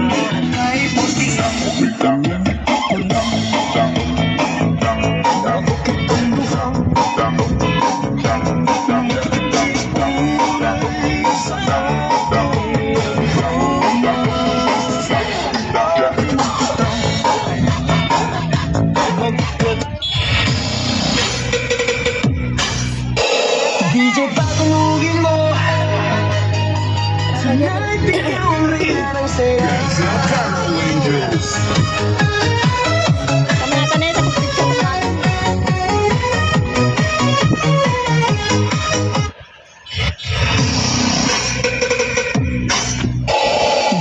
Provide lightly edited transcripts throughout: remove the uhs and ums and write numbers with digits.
mo kahit puti ang ulang. DJ, patulugin mo. Tonight, ikaw ang reyna ng saya.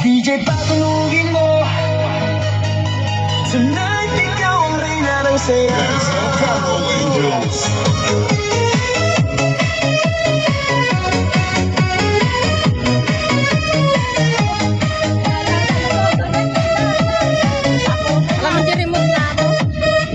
DJ, patulugin mo. Tonight, ikaw ang reyna ng saya.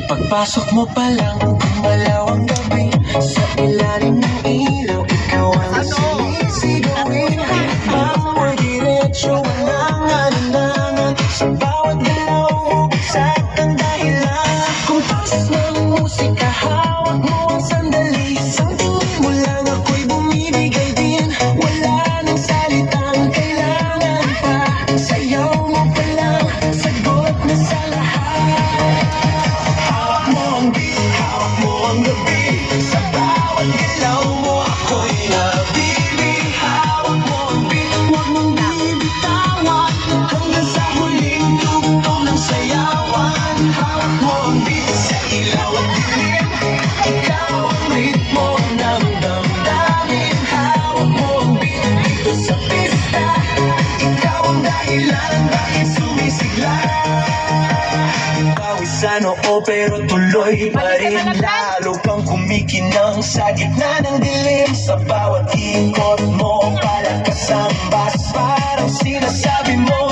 Pagpasok mo pa lang, gumalaw ang gabi. Sa ilalim ng ilaw, ikaw ang sisisigawin. Bawat diretsyo, walang alinlangan. Sa bawat galaw, buksan ang dahilan. Kung pasok ng musika, hawak mo ang sandali. Sa tingin mo lang ako'y bumibigay din. Wala nang salitang kailangan pa. Sayaw mo pa lang, sagot na sa lahat. Hawak mo ang gabi. Sa bawat galaw mo ako'y nabibig. Hawak mo ang beat, huwag mong bibitawan. Hanggang sa huling tugtog ng sayawan. Hawak mo ang beat sa ilaw at dilim. Ikaw ang ritmo ng damdamin. Hawak mo ang beat dito sa pista. Ikaw ang dahilan bakit sumisigla. Pawis sa noo pero tuloy pa rin. Lalo kang kumikinang sa gitna ng dilim. Sa bawat ikot mo palakas ang bass. Parang sinasabi mo